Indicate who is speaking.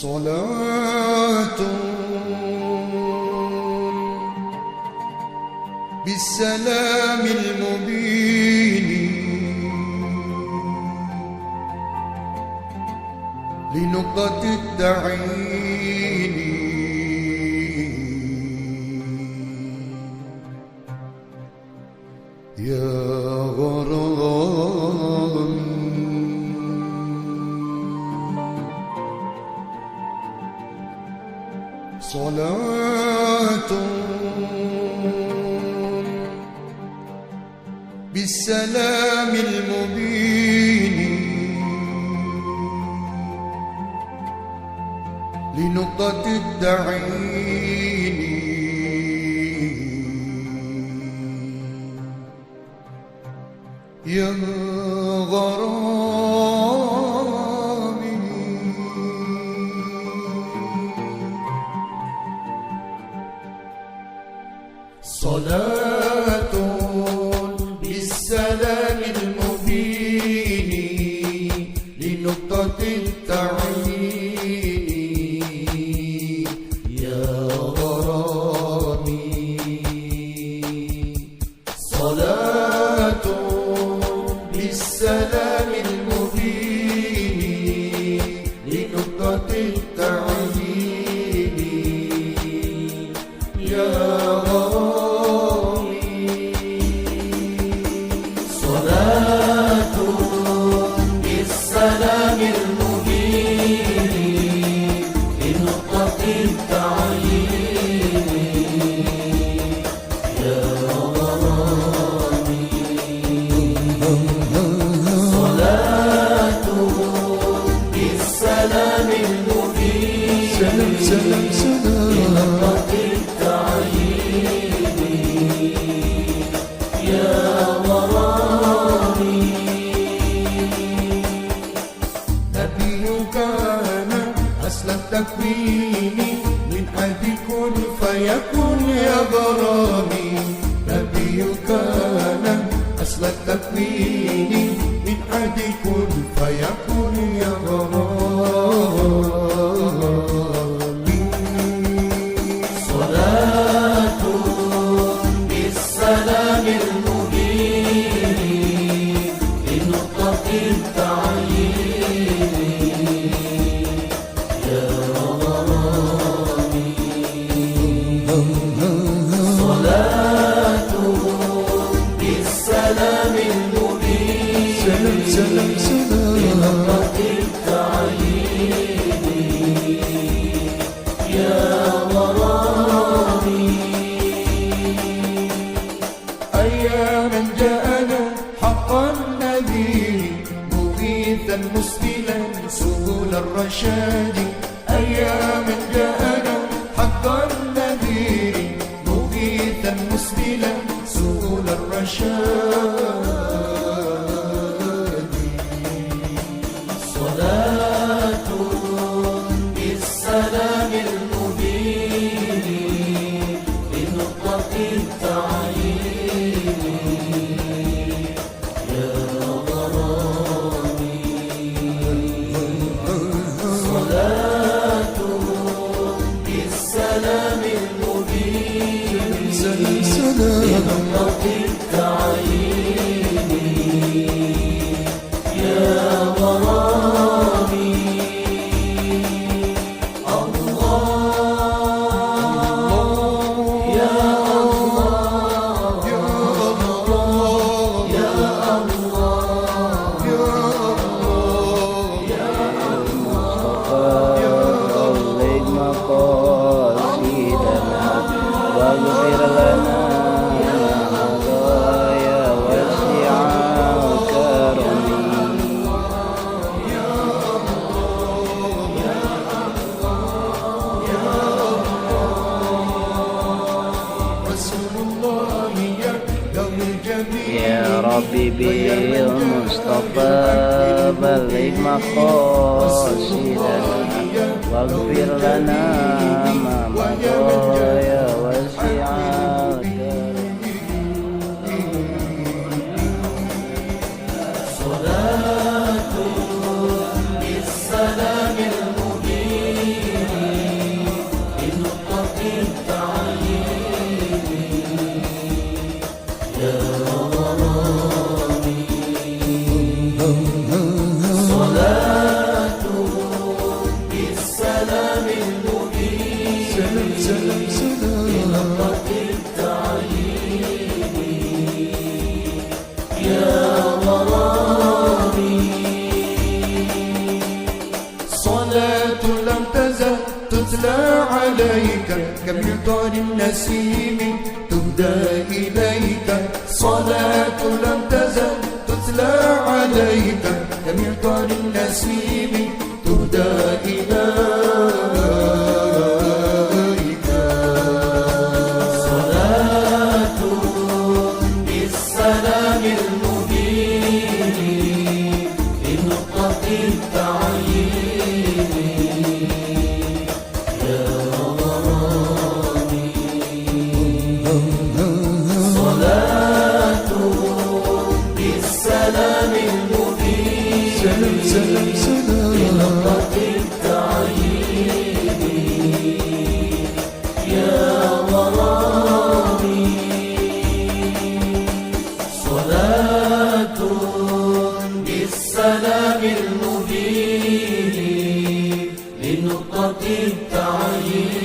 Speaker 1: صلاة بالسلام المبين لنقطة التعيين يا غرامي صلاة بالسلام المبين لنقطة التعيين يا غرامي صلاة بالسلام المبين لنقطة التعيين يا غرامي صلاة بالسلام المبين لنقطة التعيين يا بالسلام المبين لنقطة التعيين يا غرامي صلاة بالسلام المبين لنقطة التعيين يا غرامي أصل التكوين من حد كن فيكون يا غرامي نبي كان أصل التكوين من حد كن فيكون يا غرامي صلاة بالسلام المبين لنقطة التعيين صلاة بالسلام المبين لنقطة التعيين يا غرامي أياما جاءنا حقا نذير مغيثا مسبلا سبل الرشاد أياما جاءنا حقا نذير مغيثا مسبلا سبل الرشاد صلاة بالسلام المبين لنقطة التعيين يا غرامي صلاة بالسلام المبين لنقطة التعيين يا غرامي الله يا الله يا الله يا الله يا الله يا الله
Speaker 2: بلغ مقاصدنا واغفر لنا يا واسع كرمي
Speaker 1: رسول الله
Speaker 2: يا ربي بالمصطفى بلغ مقاصدنا واغفر لنا ما مضى يا واسع
Speaker 1: صلاة بالسلام المبين بالسلام المبين
Speaker 3: سلام سلام سلام
Speaker 1: بنقطة التعيين يا غرامي صلاة لم تزل تتلى عليك كمطر النسيم تهدى إليك صلاة لم تزل تتلى عليك كمطر النسيم تهدى إليك صلاة بالسلام المبين لنقطة التعيين يا غرامي صلاة بالسلام المبين
Speaker 3: سلام سلام سلام
Speaker 1: لنقطة التعيين يا غرامي صلاة بالسلام المبين لنقطة التعيين